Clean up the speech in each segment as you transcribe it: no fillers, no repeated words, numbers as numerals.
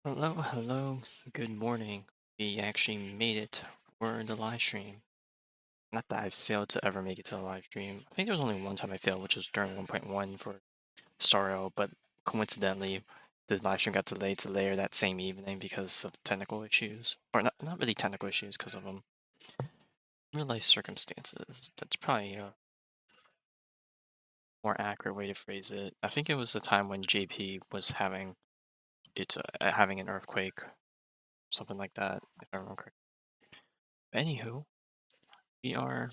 Hello, hello, good morning. We actually made it for the live stream. Not that I failed to ever make it to the live stream. I think there was only one time I failed, which was during 1.1 for Sorrow, but coincidentally, the live stream got delayed to later that same evening because of technical issues. Or not really technical issues, because of real life circumstances. That's probably a more accurate way to phrase it. I think it was the time when JP was having an earthquake, something like that, if I remember correctly. Anywho, we are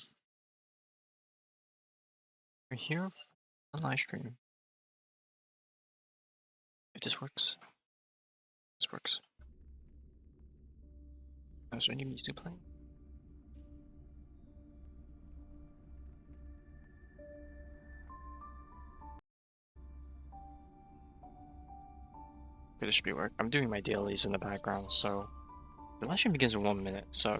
we're here on live stream. If this works, this works. Is there any music playing? Okay, this should be work. I'm doing my dailies in the background, so the live stream begins in 1 minute. So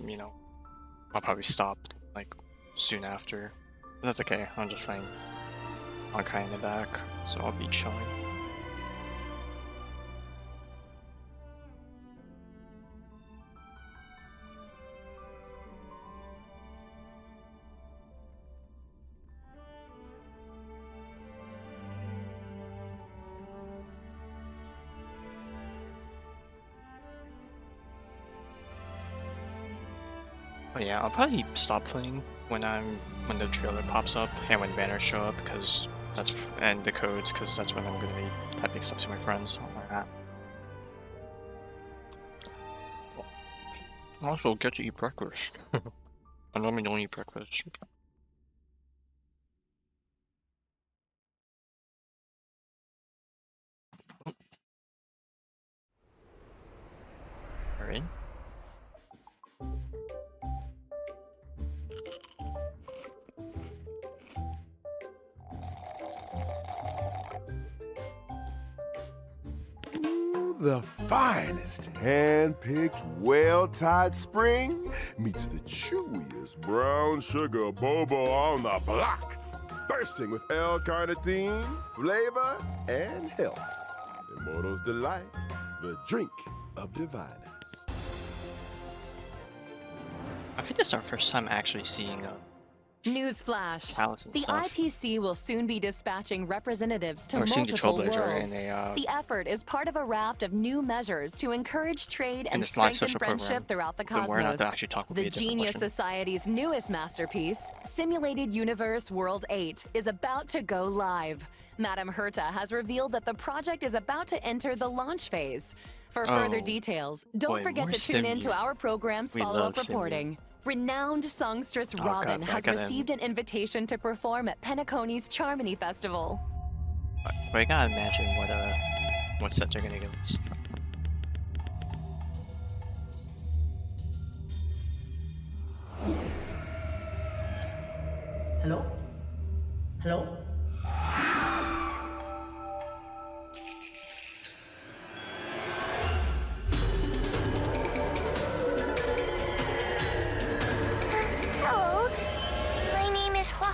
I'll probably stop like soon after. But that's okay. I'm just playing Honkai in the back, so I'll be chilling. Oh yeah, I'll probably stop playing when the trailer pops up and when banners show up and the codes because that's when I'm gonna be typing stuff to my friends on my app. Also, get to eat breakfast. I normally don't eat breakfast. Alright. The finest hand-picked, well-tied spring meets the chewiest brown sugar bobo on the block, bursting with L-carnitine, flavor, and health. Immortal's Delight, the drink of diviners. I think this is our first time actually seeing Newsflash. palace and The stuff. IPC will soon be dispatching representatives to We're seeing the multiple Trailblazer in worlds. a The effort is part of a raft of new measures to encourage trade in and this live strengthen social friendship program. throughout the But we're not cosmos. to actually talk will be The a different Genius question. Society's newest masterpiece, Simulated Universe World 8, is about to go live. Madame Herta has revealed that the project is about to enter the launch phase. For further Oh, details, don't boy, forget more to tune in to Simbu. our program's We follow-up love Simbu. reporting. Renowned songstress Oh, Robin God, has received an invitation to perform at Penacony's Charmony Festival. But I gotta imagine what set they're gonna give us. Hello? Hello? Hello, my name is Hua.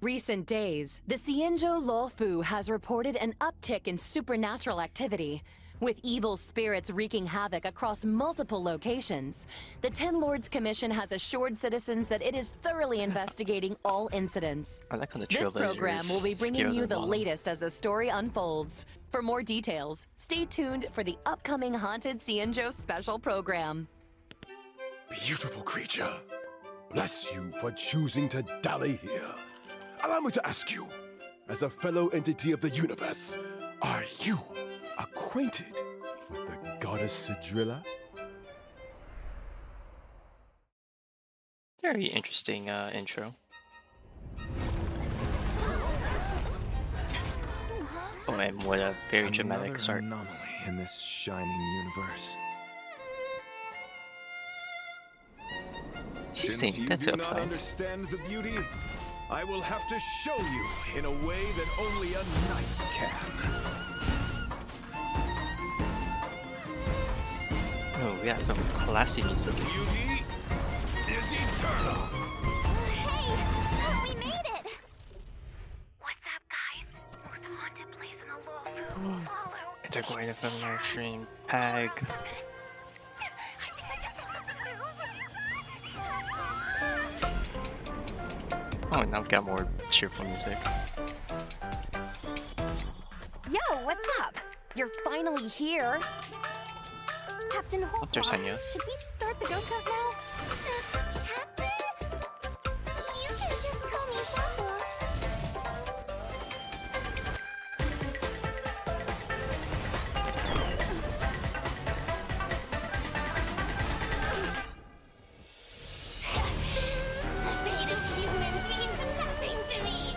Recent days, the Xianzhou Luofu has reported an uptick in supernatural activity. With evil spirits wreaking havoc across multiple locations, the Ten Lords Commission has assured citizens that it is thoroughly investigating all incidents. I like how the This Trailblazer program will be bringing scare you their the bottom. latest as the story unfolds. For more details, stay tuned for the upcoming Haunted Xianzhou special program. Beautiful creature, bless you for choosing to dally here. Allow me to ask you, as a fellow entity of the universe, are you acquainted with the goddess Sidrilla? Very interesting intro. Oh, and what a very dramatic Another start. anomaly in this shining universe. He's saying that's a do not plant. understand the beauty, I will have to show you in a way that only a knight can. Oh, we got some classy music. Beauty is eternal. Hey, we made it! What's up, guys? Most haunted place in the Luofu. Follow. It's a great FM live stream. Tag. Oh, now we've got more cheerful music. Yo, what's up? You're finally here. Captain Oh, there's Hopper, Hanya. should we start the ghost talk now? Captain? You can just call me Papa. The fate of humans means nothing to me.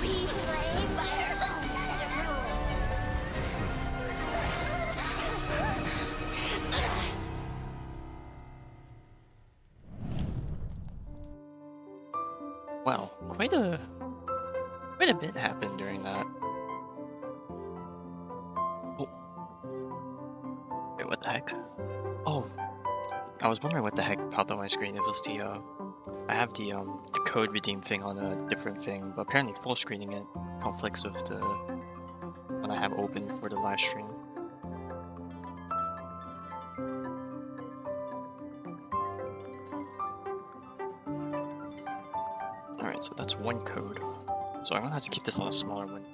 We play by our own set of rules. Wow, quite a bit happened during that. Oh. Wait, what the heck? Oh, I was wondering what the heck popped on my screen. It was the I have the code redeem thing on a different thing, but apparently full screening it conflicts with the one I have open for the live stream. Alright, so that's one code. So I'm gonna have to keep this on a smaller one.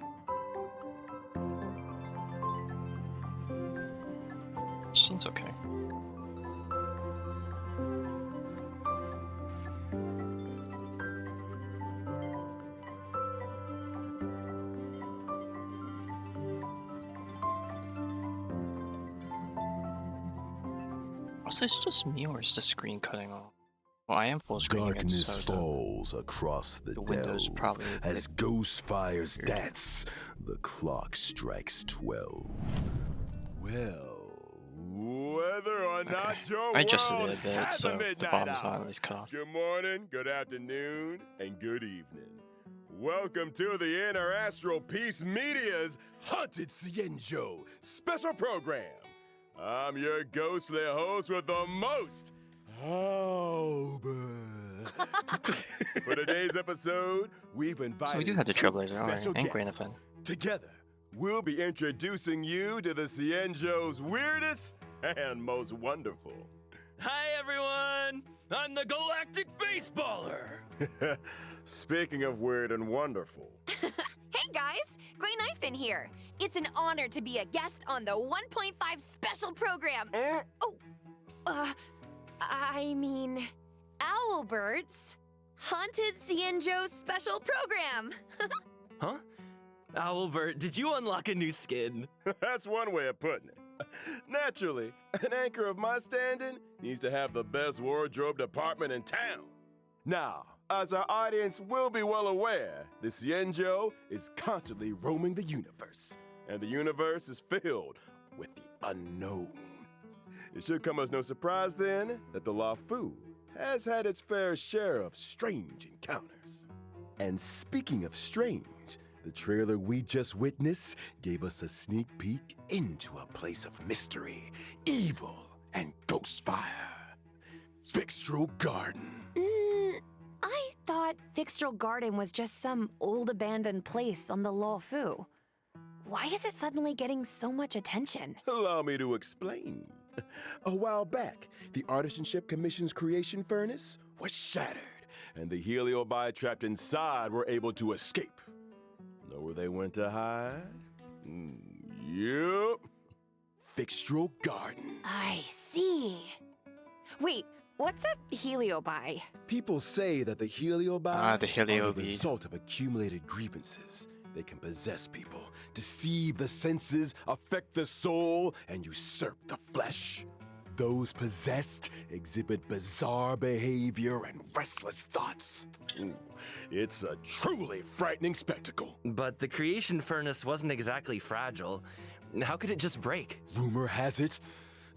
Seems okay. Also, is it just me or is the screen cutting off? Well, I am full screening it, Darkness so falls across the window's delve probably a as bit ghost fires weird. dance. The clock strikes 12. Well, whether or not your I adjusted world it a bit, has so a the midnight bottom's not hour. at least cut off. Good morning, good afternoon, and good evening. Welcome to the Interastral Peace Media's Haunted Cienjo special program. I'm your ghostly host with the most, Albert. For today's episode, we've invited So we do have the two Trailblazer, alright, special and guests. Granafin. Together, we'll be introducing you to the Cienjo's weirdest and most wonderful. Hi everyone! I'm the Galactic Baseballer! Speaking of weird and wonderful, Hey guys, Grey Knife in here. It's an honor to be a guest on the 1.5 special program. I mean, Owlbert's Haunted Cienjo special program. Huh? Owlbert, did you unlock a new skin? that's one way of putting it. Naturally, an anchor of my standing needs to have the best wardrobe department in town. Now, as our audience will be well aware, the Cienjo is constantly roaming the universe, and the universe is filled with the unknown. It should come as no surprise then that the Lafu has had its fair share of strange encounters. And speaking of strange, the trailer we just witnessed gave us a sneak peek into a place of mystery, evil, and ghost fire. Fixtral Garden. I thought Fixtral Garden was just some old abandoned place on the Luofu. Why is it suddenly getting so much attention? Allow me to explain. A while back, the Artisanship Commission's creation furnace was shattered, and the heliobi trapped inside were able to escape. Know where they went to hide? Yup. Fixtral Garden. I see. Wait, what's a heliobi? People say that the heliobi The are the heliobi. result of accumulated grievances. They can possess people, deceive the senses, affect the soul, and usurp the flesh. Those possessed exhibit bizarre behavior and restless thoughts. It's a truly frightening spectacle. But the creation furnace wasn't exactly fragile. How could it just break? Rumor has it,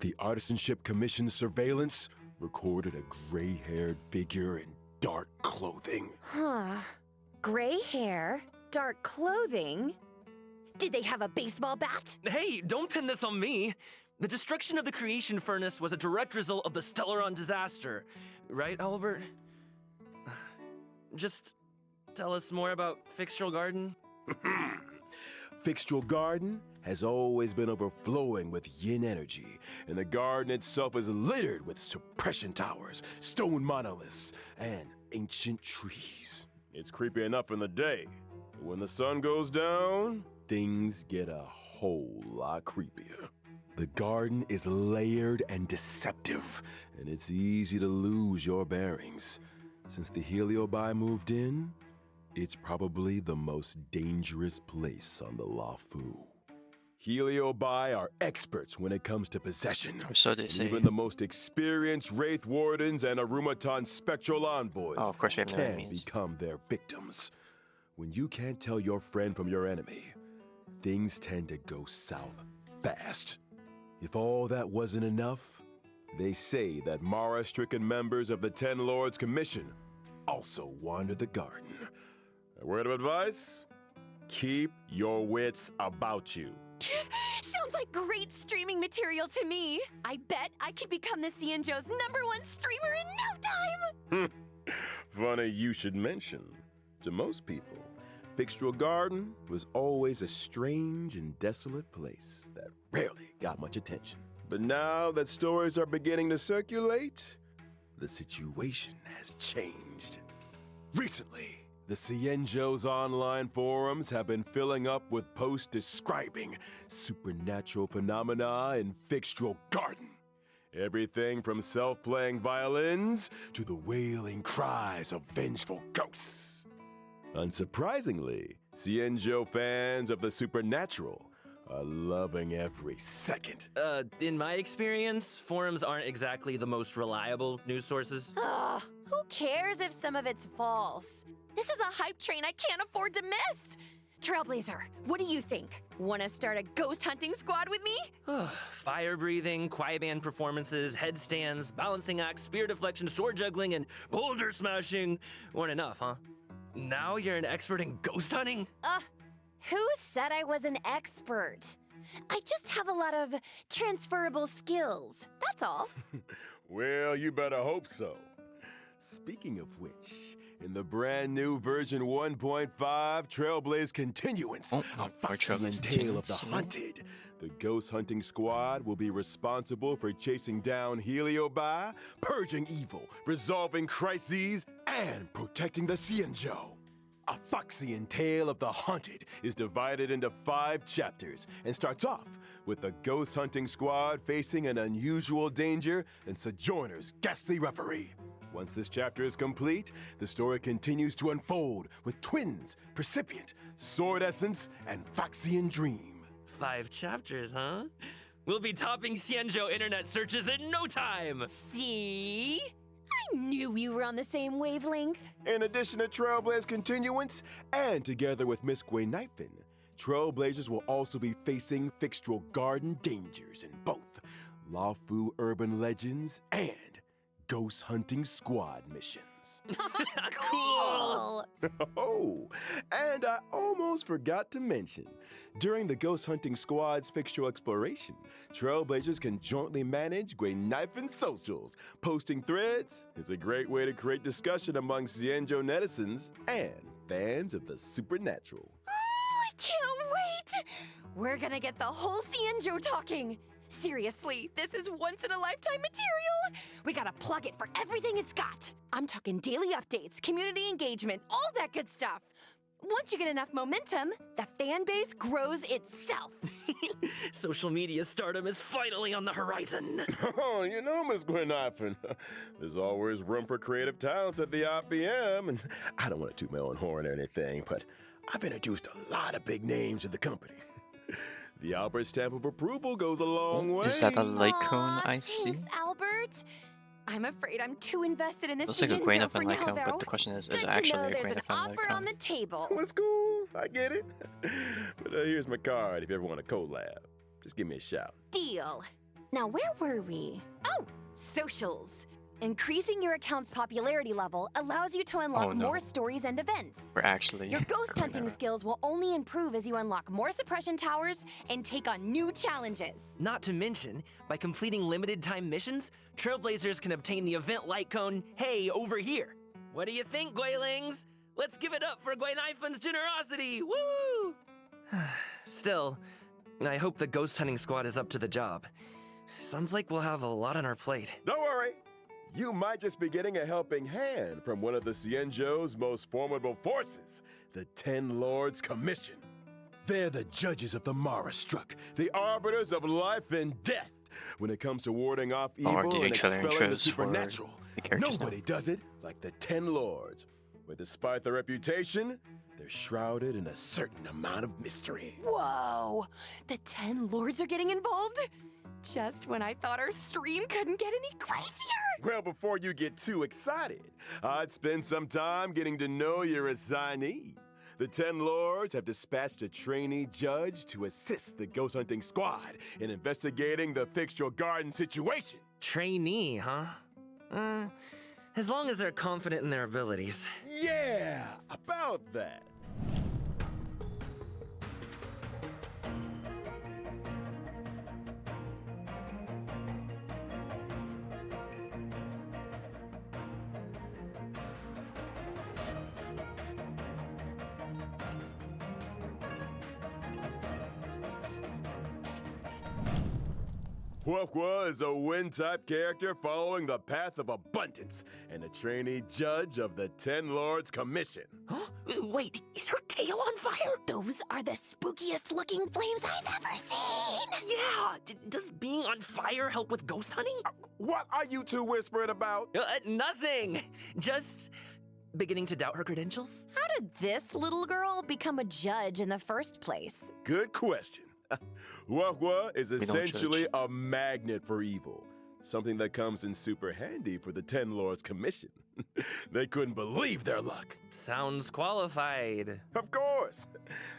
the Artisanship Commission's surveillance recorded a gray-haired figure in dark clothing. Huh. Gray hair, dark clothing. Did they have a baseball bat? Hey, don't pin this on me! The destruction of the creation furnace was a direct result of the Stellaron disaster. Right, Albert? Just tell us more about Fixtral Garden? Fixtural Garden has always been overflowing with yin energy, and the garden itself is littered with suppression towers, stone monoliths, and ancient trees. It's creepy enough in the day, but when the sun goes down, things get a whole lot creepier. The garden is layered and deceptive, and it's easy to lose your bearings. Since the Heliobi moved in, it's probably the most dangerous place on the Lafu. Heliobi are experts when it comes to possession. Or so they and say. even the most experienced Wraith Wardens and Arumatan Spectral Envoys Oh, of course we have no can enemies. become their victims. When you can't tell your friend from your enemy, things tend to go south fast. If all that wasn't enough, they say that Mara-stricken members of the Ten Lords Commission also wander the garden. A word of advice? Keep your wits about you. Sounds like great streaming material to me. I bet I could become the Cienjo's #1 streamer in no time. Funny you should mention. To most people, Fixtural Garden was always a strange and desolate place that rarely got much attention. But now that stories are beginning to circulate, the situation has changed. Recently, the Cienjo's online forums have been filling up with posts describing supernatural phenomena in Fixtural Garden. Everything from self-playing violins to the wailing cries of vengeful ghosts. Unsurprisingly, Cienjo fans of the supernatural are loving every second. In my experience, forums aren't exactly the most reliable news sources. Ugh, who cares if some of it's false? This is a hype train I can't afford to miss. Trailblazer, what do you think? Want to start a ghost hunting squad with me? Fire breathing, quiet band performances, headstands, balancing acts, spear deflection, sword juggling, and boulder smashing. Weren't enough, huh? Now you're an expert in ghost hunting? Who said I was an expert? I just have a lot of transferable skills, that's all. Well, you better hope so. Speaking of which, in the brand new version 1.5 Trailblaze Continuance, Oh, a more foxy and Trailblaze tale of the Continuance, yeah. hunted, the ghost hunting squad will be responsible for chasing down Heliobi, purging evil, resolving crises, and protecting the Cienjo. A Foxian Tale of the Haunted is divided into 5 chapters and starts off with the ghost hunting squad facing an unusual danger and Sojourner's ghastly reverie. Once this chapter is complete, the story continues to unfold with twins, Precipient, Sword Essence, and Foxian Dream. 5 chapters, huh? We'll be topping Cienjo internet searches in no time! See? I knew we were on the same wavelength. In addition to Trailblaze Continuance, and together with Miss Gwaynifin, Trailblazers will also be facing Fixtural Garden dangers in both Lafu Urban Legends and Ghost Hunting Squad missions. Cool! Oh, and I almost forgot to mention, during the Ghost Hunting Squad's Fixtural Exploration, Trailblazers can jointly manage Gwaynifin socials. Posting threads is a great way to create discussion among Cienjo netizens and fans of the supernatural. I can't wait! We're gonna get the whole Cienjo talking. Seriously, this is once-in-a-lifetime material. We gotta plug it for everything it's got. I'm talking daily updates, community engagement, all that good stuff. Once you get enough momentum, the fan base grows itself. Social media stardom is finally on the horizon. Oh, you know, Miss Gwaynifin, there's always room for creative talents at the IPM, and I don't want to toot my own horn or anything, but I've introduced a lot of big names in the company. The Albert stamp of approval goes a long way. Is that a light cone Aw, I see? thanks, Albert. I'm afraid I'm too invested in this Looks like a Cienjo Gwaynifin for light now, cone, though. but the question is Good it to actually know a there's an Gwaynifin light offer on cone? the table. What's cool? I get it. But here's my card if you ever want a collab. Just give me a shout. Deal. Now, where were we? Oh, socials. Increasing your account's popularity level allows you to unlock Oh, no. more stories and events. We're actually Your ghost going hunting there. skills will only improve as you unlock more suppression towers and take on new challenges. Not to mention, by completing limited time missions, Trailblazers can obtain the event light cone, hey, over here. What do you think, Gwaylings? Let's give it up for Gwaynifin's generosity, woo! Still, I hope the ghost hunting squad is up to the job. Sounds like we'll have a lot on our plate. Don't worry. You might just be getting a helping hand from one of the Cienjo's most formidable forces, the Ten Lords Commission. They're the judges of the Mara Struck, the arbiters of life and death when it comes to warding off evil Or did and each other expelling the intros for supernatural. the characters now? Nobody does it like the Ten Lords. But despite their reputation, they're shrouded in a certain amount of mystery. Whoa! The 10 lords are getting involved? Just when I thought our stream couldn't get any crazier! Well, before you get too excited, I'd spend some time getting to know your assignee. The 10 Lords have dispatched a trainee judge to assist the ghost hunting squad in investigating the Fixtural Garden situation. Trainee, huh? As long as they're confident in their abilities. Yeah, about that. Huahua is a wind-type character following the path of abundance and a trainee judge of the Ten Lords Commission. Wait, is her tail on fire? Those are the spookiest looking flames I've ever seen! Yeah! Does being on fire help with ghost hunting? What are you two whispering about? Nothing! Just beginning to doubt her credentials? How did this little girl become a judge in the first place? Good question. Huahua is don't essentially a magnet for evil, something that comes in super handy for the Ten Lords Commission. They couldn't believe their luck. Sounds qualified. Of course.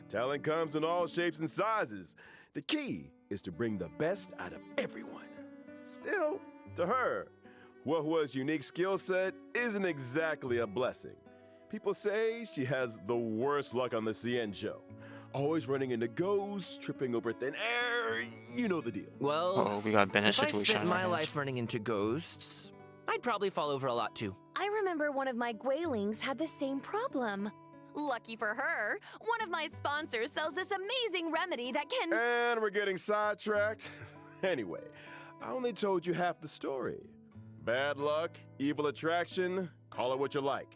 Talent comes in all shapes and sizes. The key is to bring the best out of everyone. Still, to her, Huahua's unique skill set isn't exactly a blessing. People say she has the worst luck on the Cienjo. Always running into ghosts, tripping over thin air, you know the deal. Well, Oh, we got Bennett if I situation spent on our my hands. life running into ghosts, I'd probably fall over a lot too. I remember one of my Guilings had the same problem. Lucky for her, one of my sponsors sells this amazing remedy that can... And we're getting sidetracked. Anyway, I only told you half the story. Bad luck, evil attraction, call it what you like.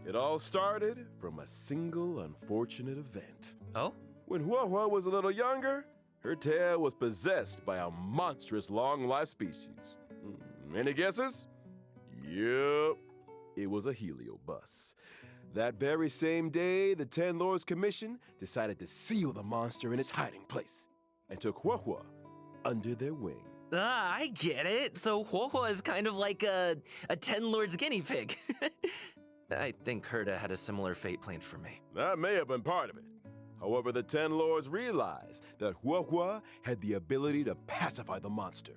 It all started from a single unfortunate event. Oh? When Huahua was a little younger, her tail was possessed by a monstrous long-life species. Any guesses? Yep, it was a heliobus. That very same day, the Ten Lords Commission decided to seal the monster in its hiding place and took Huahua under their wing. Ah, I get it. So Huahua is kind of like a 10 Lords guinea pig. I think Herta had a similar fate planned for me. That may have been part of it. However, the Ten Lords realized that Huahua had the ability to pacify the monster.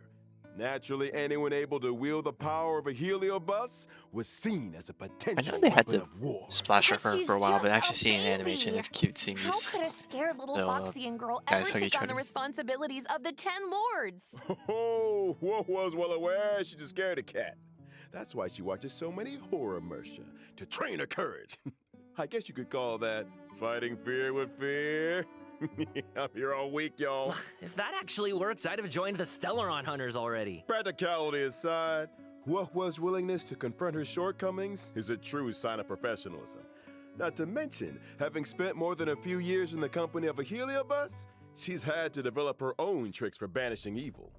Naturally, anyone able to wield the power of a heliobus was seen as a I potential know they had weapon to of war. splash But her she's for a while, but just actually a seeing an animation, baby. it's cute seeing How these. could a scared little little, Foxian girl ever guys hug each take on the other. responsibilities of the 10 lords? Oh, Huahua's well aware she's a scaredy cat. That's why she watches so many horror mercia, to train her courage. I guess you could call that fighting fear with fear. I'm here all week, y'all. If that actually worked, I'd have joined the Stellaron Hunters already. Practicality aside, Huahua's willingness to confront her shortcomings is a true sign of professionalism. Not to mention, having spent more than a few years in the company of a heliobus, she's had to develop her own tricks for banishing evil.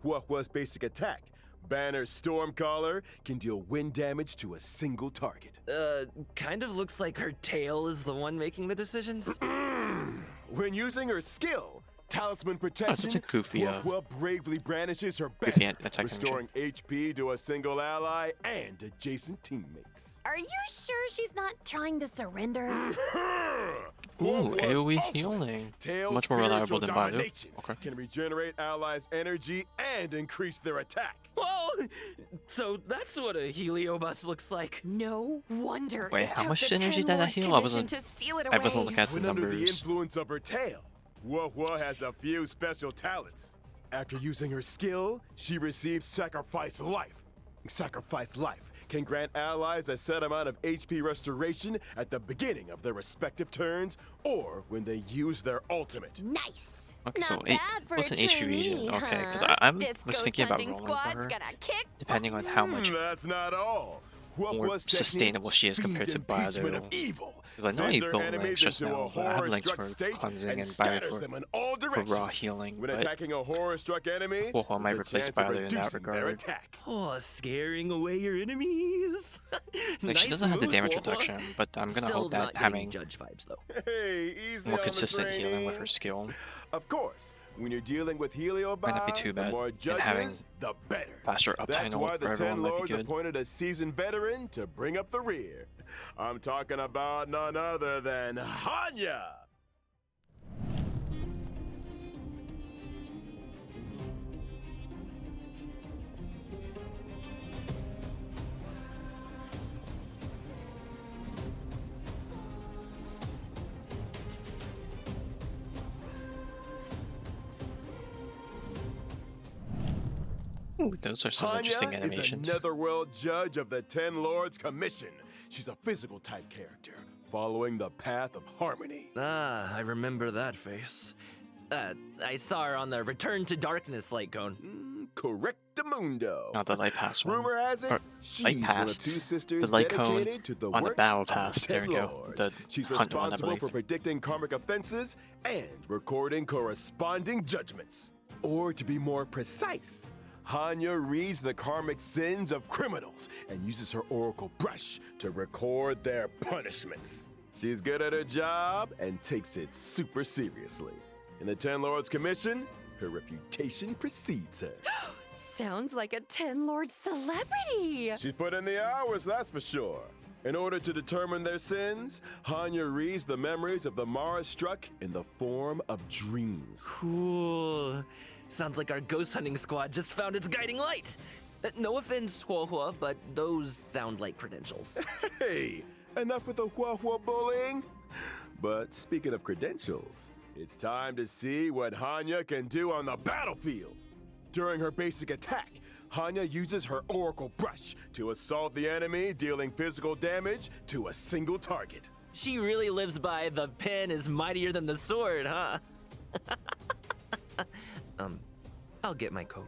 Huahua's basic attack, Banner's Stormcaller, can deal wind damage to a single target. Kind of looks like her tail is the one making the decisions. When using her skill, Talisman Oh, Protection, that's a goofy, Huahua bravely brandishes her goofy banner, attack restoring HP to a single ally and adjacent teammates. Are you sure she's not trying to surrender? Ooh, Huahua's AoE ultimate, healing. Tail Much more reliable than Spiritual Baidu. Domination Okay. can regenerate allies' energy and increase their attack. Whoa! So that's what a heliobus looks like. No wonder. Wait, it how took much the energy 10 did that Lords heal? I Commission wasn't- to seal it I wasn't away. looking at the When under the numbers. influence of her tail, Huahua has a few special talents. After using her skill, she receives Sacrifice Life. Sacrifice Life can grant allies a set amount of HP restoration at the beginning of their respective turns or when they use their ultimate. Nice. Okay, Not so bad for what's a an HP trainee, region? Okay, because huh? I This was ghost thinking about hunting rolling for squad's her, gonna kick depending on how much That's not all. more Huapua's sustainable technique, she is compared to fiend impeachment of Byazo. evil, Because I know I sends her built enemies links just into a now, but I have links horror-struck for state cleansing and and scatters Bio them in all for directions. raw healing, When but attacking a horror-struck enemy, Huahua might there's a replace chance of Byazo in that reducing their regard. attack. Oh, scaring away your enemies. Like, Nice she doesn't have the moves, damage Huahua. reduction, but I'm gonna Still hope not that getting having judge vibes though. Hey, easy more on consistent the healing with her trainee. skill Of course, when you're dealing with Heliobot, might not be too the bad, more and judges, having the better. faster uptime That's why for the everyone 10 might be Lords good. appointed a seasoned veteran to bring up the rear. I'm talking about none other than Hanya! Ooh, those are some interesting Hanya animations. is a netherworld judge of the 10 Lords Commission. She's a physical type character, following the path of harmony. Ah, I remember that face. I saw her on the Return to Darkness light cone. Correctamundo. Not the light pass one. Rumor has it, Or she's light one pass. of two sisters The light cone dedicated to the on the work battle of the pass. There 10 we go. Lords. The She's hunt one, I responsible for believe. predicting karmic offenses and recording corresponding judgments. Or to be more precise, Hanya reads the karmic sins of criminals and uses her oracle brush to record their punishments. She's good at her job and takes it super seriously. In the 10 Lords Commission, her reputation precedes her. Sounds like a 10 Lord celebrity. She's put in the hours, that's for sure. In order to determine their sins, Hanya reads the memories of the Mara struck in the form of dreams. Cool. Sounds like our ghost hunting squad just found its guiding light. No offense, Huahua, but those sound like credentials. Hey, enough with the Huahua bullying. But speaking of credentials, it's time to see what Hanya can do on the battlefield. During her basic attack, Hanya uses her oracle brush to assault the enemy, dealing physical damage to a single target. She really lives by the pen is mightier than the sword, huh? I'll get my coat.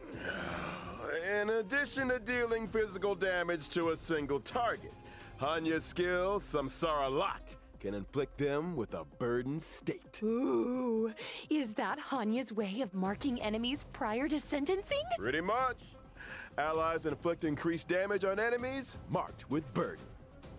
In addition to dealing physical damage to a single target, Hanya's skill, Samsara Lot, can inflict them with a burdened state. Ooh, is that Hanya's way of marking enemies prior to sentencing? Pretty much. Allies inflict increased damage on enemies marked with burden.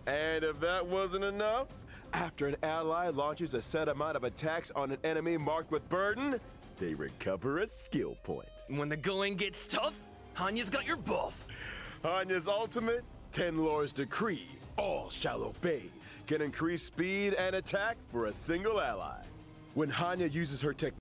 And if that wasn't enough, after an ally launches a set amount of attacks on an enemy marked with burden, they recover a skill point. When the going gets tough, Hanya's got your buff. Hanya's ultimate, 10 Lords Decree, all shall obey, can increase speed and attack for a single ally. When Hanya uses her technique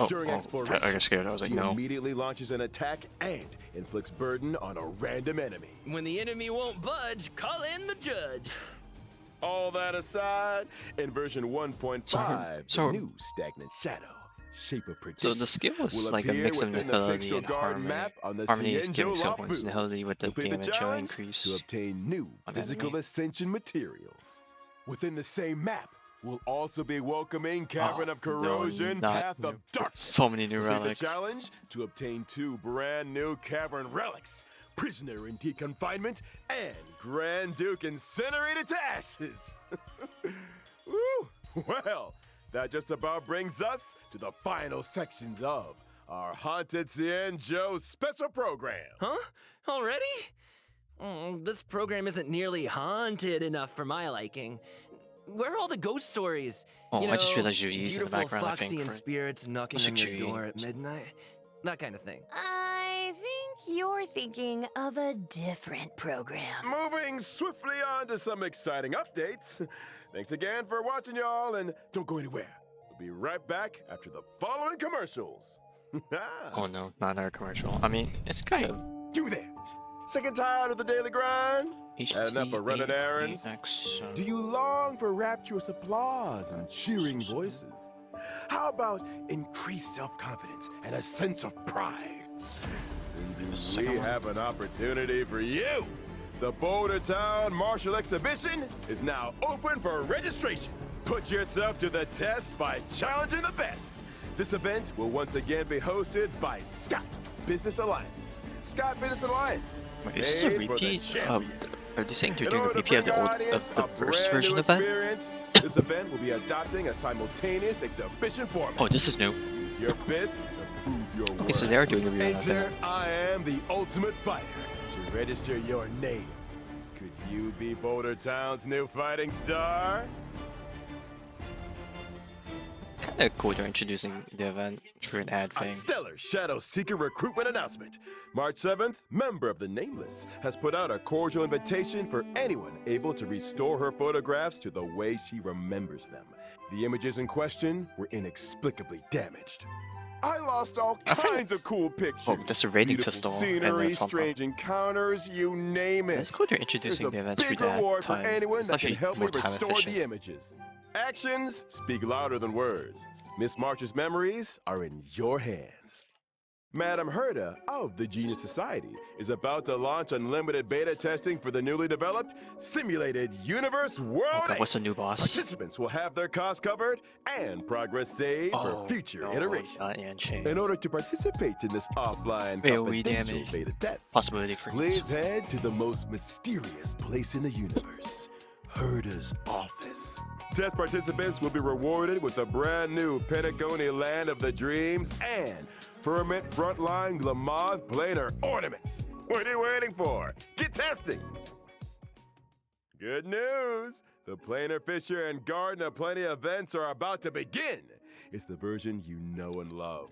during exploration, I got scared. I was like, she no. immediately launches an attack and inflicts burden on a random enemy. When the enemy won't budge, call in the judge. All that aside, in version 1.5, So- the new stagnant shadow, shape of So perdition, the skill was will like a appear mix of within the Nihility picture and garden Harmony. map on the Harmony is Cienjo giving skill points. Lapu. Nihility with the Complete damage challenge increase. to obtain new on physical enemy. ascension materials. Within the same map, will also be welcoming Cavern Oh, of Corrosion, no, not Path of new- Darkness. so many new Complete relics. The challenge to obtain 2 brand new Cavern relics. Prisoner in deep confinement and Grand Duke incinerated to ashes. Woo! Well, that just about brings us to the final sections of our Haunted Cienjo special program. Huh? Already? This program isn't nearly haunted enough for my liking. Where are all the ghost stories? Oh, You I just know, realized you used in the beautiful background, I think, Foxy and right? spirits knocking Looks on like your you door ain't. at midnight. That kind of thing. I think you're thinking of a different program. Moving swiftly on to some exciting updates. Thanks again for watching, y'all, and don't go anywhere. We'll be right back after the following commercials. Oh no, not another commercial. I mean, it's kind of You there? Sick and tired of the daily grind? Had enough of running errands? HTAX, Do you long for rapturous applause and cheering voices? How about increased self-confidence and a sense of pride? And This is the we second one. have an opportunity for you. The Boulder Town Martial Exhibition is now open for registration. Put yourself to the test by challenging the best. This event will once again be hosted by Scott Business Alliance. Scott Business Alliance. Wait, is this a made for the repeat champion. Are they saying they're In doing a order to repeat of bring the old audience of the a first brand version new of that? experience, this event will be adopting a simultaneous exhibition format. Oh, this is new. Use your fists to prove your Okay, so they are doing a rerun of Enter that. I am the ultimate fighter to register your name. Could you be Boulder Town's new fighting star? Kind of cool they're introducing the event through an ad A thing. stellar Shadow Seeker recruitment announcement. March 7th, member of the Nameless has put out a cordial invitation for anyone able to restore her photographs to the way she remembers them. The images in question were inexplicably damaged. I lost all I find- kinds of cool pictures. Oh, that's a rating Beautiful pistol and scenery, a pump strange encounters, you name it. It's cool they're There's introducing a the event big through that reward time. for anyone It's that can actually help me more time restore efficient. the images. Actions speak louder than words. Miss March's memories are in your hands. Madam Herda of the Genius Society is about to launch unlimited beta testing for the newly developed Simulated Universe World Okay, what's the 8. new boss? Participants will have their costs covered and progress saved for future no, iterations. not Yanchain. In order to participate in this offline AoE confidential damage. beta test, Possibility for please use. head to the most mysterious place in the universe, Herda's office. Test participants will be rewarded with a brand new Pentagoni Land of the Dreams and Firmament Frontline Glamoth Planar Ornaments. What are you waiting for? Get testing! Good news! The Planar Fisher and Garden of Plenty events are about to begin. It's the version you know and love.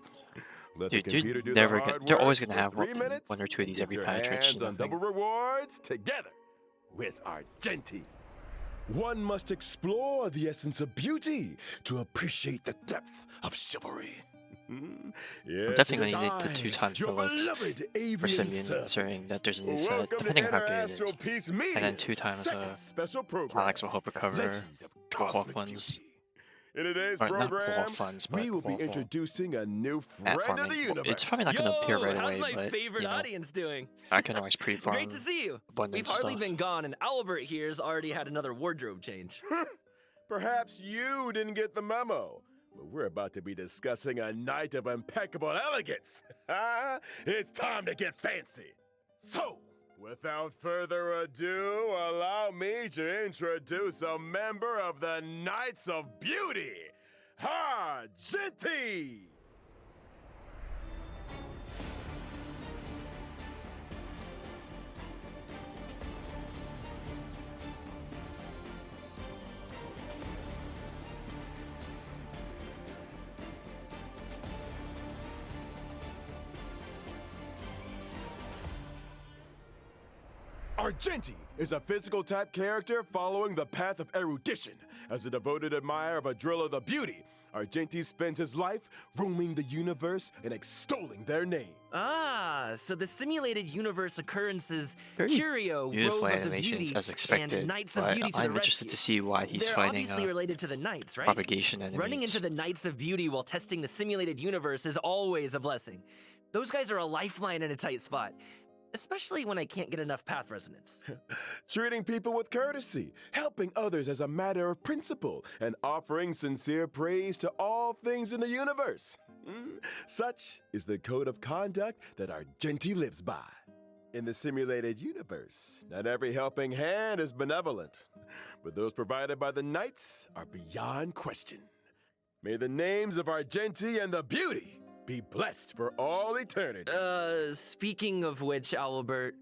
Let Dude, the computer do never the gonna- hard they're work always gonna for have 3 minutes. one or two of these Get every your patch, which hands is on nothing. double rewards together with Argenti. One must explore the essence of beauty to appreciate the depth of chivalry. Yes, definitely it is gonna need the I, 2 times your bullets beloved for avian Simeon, servant. considering that there's a new set, Welcome depending to on how good Inter-Astral it is. Peace And then Media's 2 times second special program, Alex will help recover Legend of Wolf Cosmic ones. Beauty. In today's Or not program, Wolf funds, but we will be Wolf introducing a new at friend of the farming. universe. It's probably not gonna appear right how's away, my but favorite you know, audience doing? I can always pre-farm Great to see you. abundant We've hardly stuff. been gone, and Albert here's already had another wardrobe change. Perhaps you didn't get the memo, but we're about to be discussing a night of impeccable elegance. It's time to get fancy. So, without further ado, allow me to introduce a member of the Knights of Beauty, Argenti! Argenti is a physical type character following the path of erudition. As a devoted admirer of Adrilla the Beauty, Argenti spends his life roaming the universe and extolling their name. Ah, so the simulated universe occurrences Very Curio, beautiful Robe of the animations Beauty, as expected, and Knights of but Beauty to I'm the interested rescue. to see why he's They're fighting obviously related to the Knights, right? propagation enemies. Running into the Knights of Beauty while testing the simulated universe is always a blessing. Those guys are a lifeline in a tight spot, especially when I can't get enough path resonance. Treating people with courtesy, helping others as a matter of principle, and offering sincere praise to all things in the universe. Such is the code of conduct that Argenti lives by. In the simulated universe, not every helping hand is benevolent, but those provided by the Knights are beyond question. May the names of Argenti and the Beauty be blessed for all eternity. Speaking of which, Albert,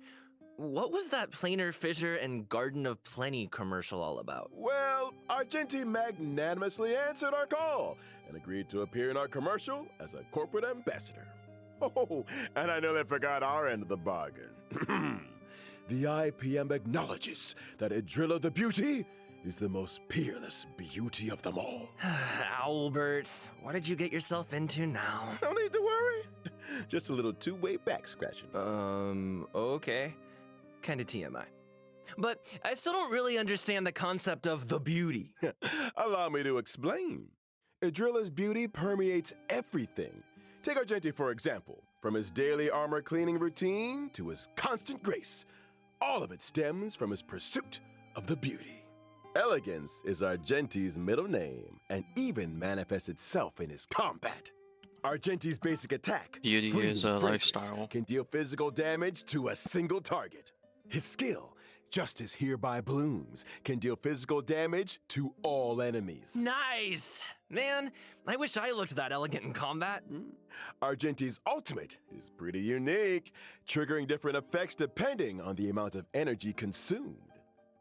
what was that Planar Fissure and Garden of Plenty commercial all about? Well, Argenti magnanimously answered our call and agreed to appear in our commercial as a corporate ambassador. Oh, and I know they forgot our end of the bargain. The IPM acknowledges that Adrilla the Beauty is the most peerless beauty of them all. Albert, what did you get yourself into now? No need to worry. Just a little two-way back scratching. Okay. Kinda TMI. But I still don't really understand the concept of the beauty. Allow me to explain. Adrilla's beauty permeates everything. Take Argenti, for example. From his daily armor cleaning routine to his constant grace, all of it stems from his pursuit of the beauty. Elegance is Argenti's middle name and even manifests itself in his combat. Argenti's basic attack, Beauty Fleeting is a Fragrance, lifestyle. can deal physical damage to a single target. His skill, Justice Hereby Blooms, can deal physical damage to all enemies. Nice! Man, I wish I looked that elegant in combat. Argenti's ultimate is pretty unique, triggering different effects depending on the amount of energy consumed.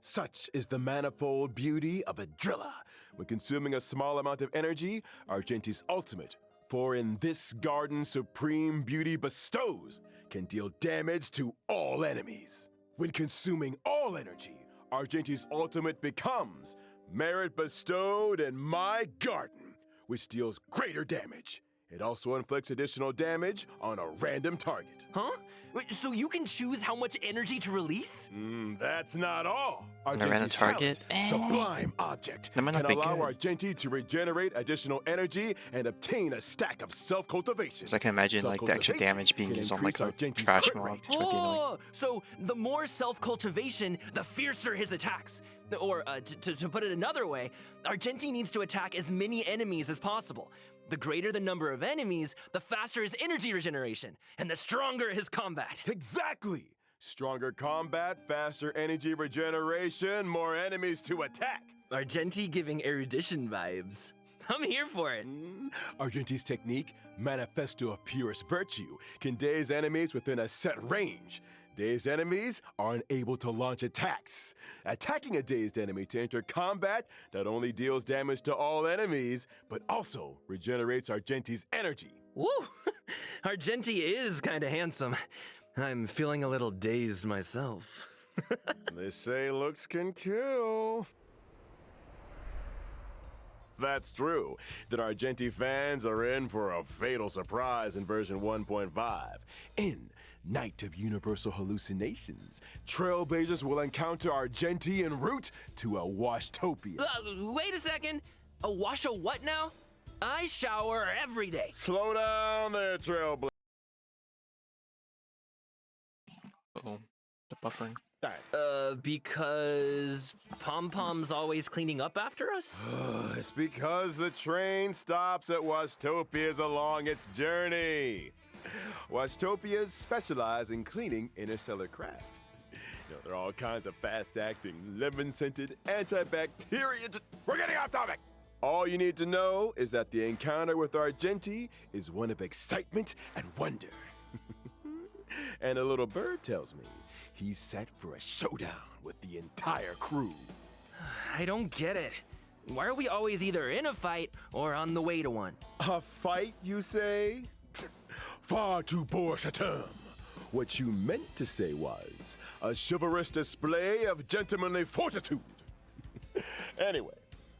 Such is the manifold beauty of Adrilla. When consuming a small amount of energy, Argenti's ultimate, for in this garden supreme beauty bestows, can deal damage to all enemies. When consuming all energy, Argenti's ultimate becomes Merit Bestowed in My Garden, which deals greater damage. It also inflicts additional damage on a random target. Huh? Wait, so you can choose how much energy to release? That's not all. A random Argenti's target? talent, Sublime Object, That might can not be allow good. Argenti to regenerate additional energy and obtain a stack of self-cultivation. 'Cause I can imagine like the extra Self-cultivation damage being can used on like increase a Argenti's trash crit mob. rate. Which might be annoying. Oh, so the more self-cultivation, the fiercer his attacks. Or to put it another way, Argenti needs to attack as many enemies as possible. The greater the number of enemies, the faster his energy regeneration, and the stronger his combat. Exactly! Stronger combat, faster energy regeneration, more enemies to attack. Argenti giving erudition vibes. I'm here for it. Argenti's technique, Manifesto of Purest Virtue, can daze enemies within a set range. Dazed enemies are unable to launch attacks. Attacking a dazed enemy to enter combat not only deals damage to all enemies, but also regenerates Argenti's energy. Woo! Argenti is kinda handsome. I'm feeling a little dazed myself. They say looks can kill. That's true. That Argenti fans are in for a fatal surprise in version 1.5. In Night of Universal Hallucinations, Trailblazers will encounter Argenti en route to a Washtopia. Wait a second. A wash a what now? I shower every day. Slow down there, Trailblazers. Uh-oh. The buffering. Because Pom Pom's always cleaning up after us? It's because the train stops at Washtopias along its journey. Washtopias specialize in cleaning interstellar craft. There are all kinds of fast-acting, lemon-scented, antibacterial... We're getting off topic! All you need to know is that the encounter with Argenti is one of excitement and wonder. And a little bird tells me he's set for a showdown with the entire crew. I don't get it. Why are we always either in a fight or on the way to one? A fight, you say? Far too bourge a term. What you meant to say was a chivalrous display of gentlemanly fortitude. Anyway,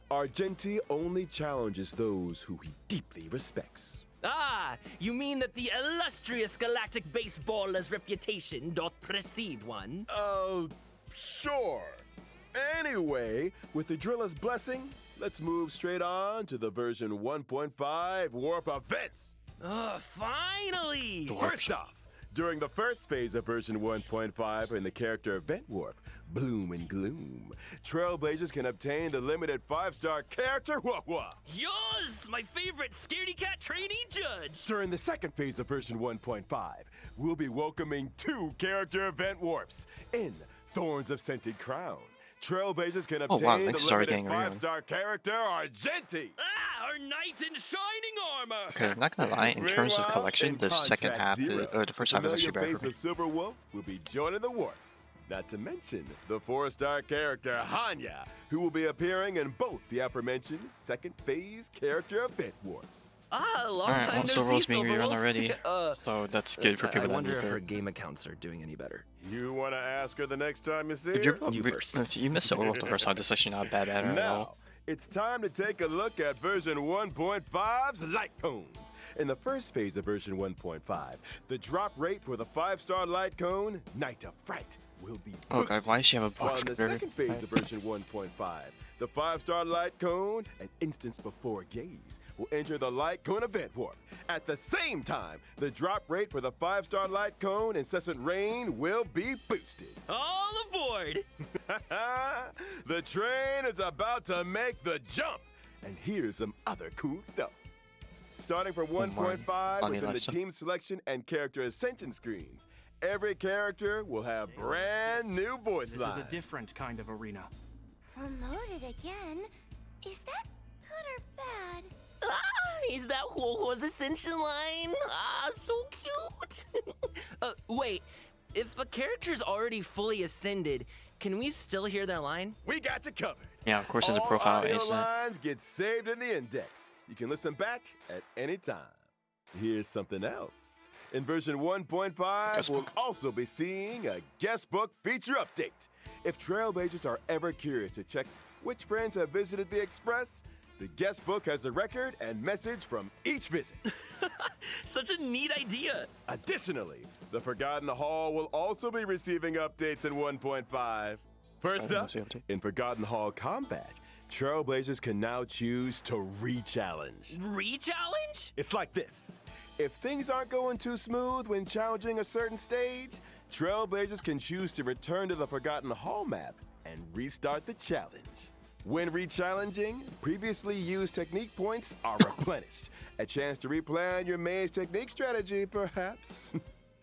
Argenti only challenges those who he deeply respects. Ah, you mean that the illustrious galactic baseballer's reputation doth precede one? Sure. Anyway, with the Drilla's blessing, let's move straight on to the version 1.5 warp events. Finally! First off, during the first phase of version 1.5 in the character event warp, Bloom and Gloom, Trailblazers can obtain the limited 5-star character Wah-Wah. Yours, my favorite scaredy cat trainee judge! During the second phase of version 1.5, we'll be welcoming 2 character event warps. In Thorns of Scented Crown, Trailblazers can obtain wow, the thanks, started limited getting around. 5-star character Argenti. Ah, our knight in shining armor! Okay, I'm not gonna lie, in terms of Meanwhile, collection, in the second Contract half, Zero, or the first half is familiar actually better face for me. of Silver Wolf will be joining the warp. Not to mention the 4-star character Hanya, who will be appearing in both the aforementioned second phase character event warps. Ah, long Alright, time well, no Silver Wolf's see, being Silver rerun Wolf. already, so that's good for people I that wonder need if her it. game accounts are doing any better. You want to ask her the next time you see If, her? You first. if you miss Silver Wolf the first time, that's actually not bad at Now, all. it's time to take a look at version 1.5's light cones. In the first phase of version 1.5, the drop rate for the 5-star light cone, Night of Fright, will be Oh god, boosted. why does she have a While box in the cutter? second phase of version 1.5, the 5-star light cone, an instance before gaze, will enter the light cone event warp. At the same time, the drop rate for the 5-star light cone incessant rain will be boosted. All aboard! The train is about to make the jump. And here's some other cool stuff. Starting from 1.5 Funny within the life stuff. team selection and character ascension screens, every character will have brand new voice This lines. is a different kind of arena. Promoted again? Is that good or bad? Is that Huohuo's ascension line? Ah, so cute! Wait, if a character's already fully ascended, can we still hear their line? We got you covered. Yeah, of course in the All profile audio isn't it? lines get saved in the index. You can listen back at any time. Here's something else. In version 1.5, Guest we'll book. also be seeing a guest book feature update. If Trailblazers are ever curious to check which friends have visited the Express, the guest book has a record and message from each visit. Such a neat idea! Additionally, the Forgotten Hall will also be receiving updates in 1.5. First Oh, up, see update. in Forgotten Hall Combat, Trailblazers can now choose to re-challenge. Re-challenge? It's like this. If things aren't going too smooth when challenging a certain stage, Trailblazers can choose to return to the Forgotten Hall map and restart the challenge. When re-challenging, previously used technique points are replenished. A chance to replan your maze technique strategy, perhaps.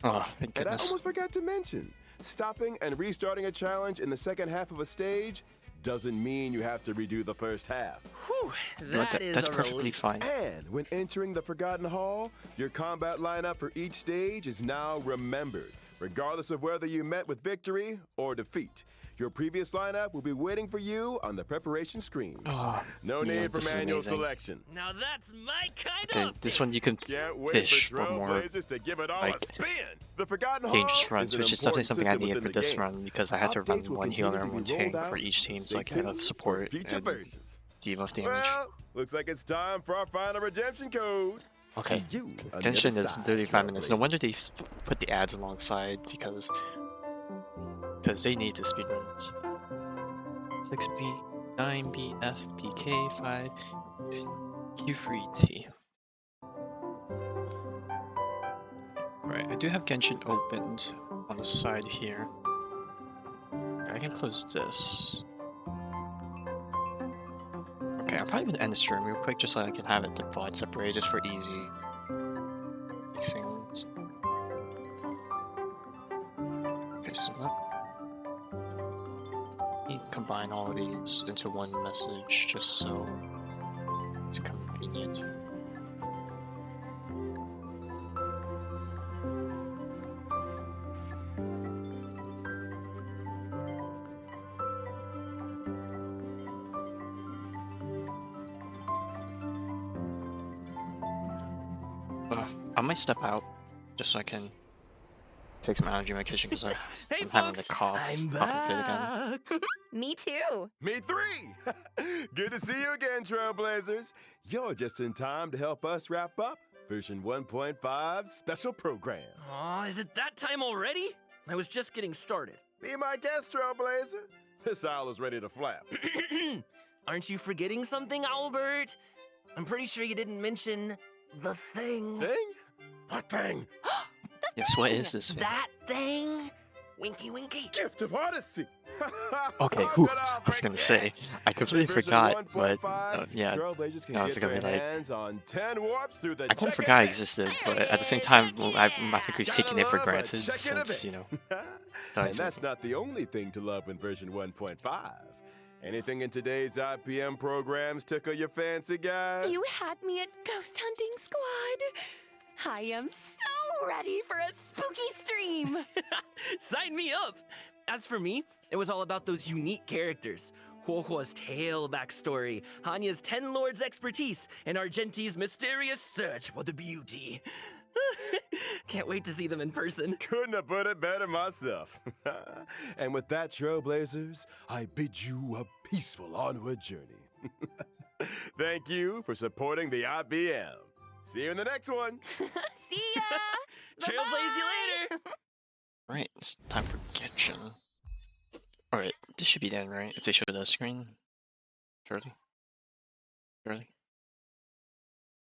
Oh, thank And I goodness. almost forgot to mention, stopping and restarting a challenge in the second half of a stage doesn't mean you have to redo the first half. Whew, You know what, that is that's a perfectly relief. fine. And when entering the Forgotten Hall, your combat lineup for each stage is now remembered, regardless of whether you met with victory or defeat. Your previous lineup will be waiting for you on the preparation screen. Oh, No yeah, need for this is manual amazing. selection. Now that's my kind Okay, of this one you can Can't wait fish for for more Trailblazers to give it all like, a spin. The Forgotten dangerous Hall runs, is an which is definitely important something I system needed within for the this game. run because I had to run Updates will one healer continue and to one be rolled tank for out, each team so stay I can have tuned for support future and versions. debuff damage. Well, looks like it's time for our final redemption code. Okay, See you on the Genshin other is side, 35 minutes. No Trailblazers. wonder they put the ads alongside because they need to speedrun this. 6B, 9B, F, PK, 5, Q3T. Right, I do have Genshin opened on the side here. I can close this. Okay, I'm probably gonna end the stream real quick just so I can have it divide separated just for easy fixings. Okay, so that. You can combine all of these into one message just so it's convenient. I might step out just so I can take some allergy medication because Hey, I'm having a folks, cough. I'm Coughing fit again. back. Me too. Me three! Good to see you again, Trailblazers. You're just in time to help us wrap up version 1.5 special program. Aw, is it that time already? I was just getting started. Be my guest, Trailblazer. This owl is ready to flap. Aren't you forgetting something, Albert? I'm pretty sure you didn't mention the thing. Thing? What thing? Yes, what is this thing? That thing? Winky winky. Gift of Odyssey. Okay, whew, I was gonna say, I completely forgot, but yeah, Trailblazers can I was get gonna be their like- hands on 10 warps through the I kind of check-in forgot it event. existed, but at the same time, well, I think we've Gotta taken it for love a granted check-in since, you event. know, And it's that's not the only thing to love in version 1.5. Anything in today's IPM programs tickle your fancy, guys? You had me at Ghost Hunting Squad. I am so ready for a spooky stream. Sign me up! As for me, it was all about those unique characters. Huohuo's tale backstory, Hanya's Ten Lords expertise, and Argenti's mysterious search for the beauty. Can't wait to see them in person. Couldn't have put it better myself. And with that, Trailblazers, I bid you a peaceful onward journey. Thank you for supporting the IBM. See you in the next one. See ya. Trailblaze you later! Right, it's time for Genshin. Alright, this should be the end, right? If they show the screen. Surely. Surely.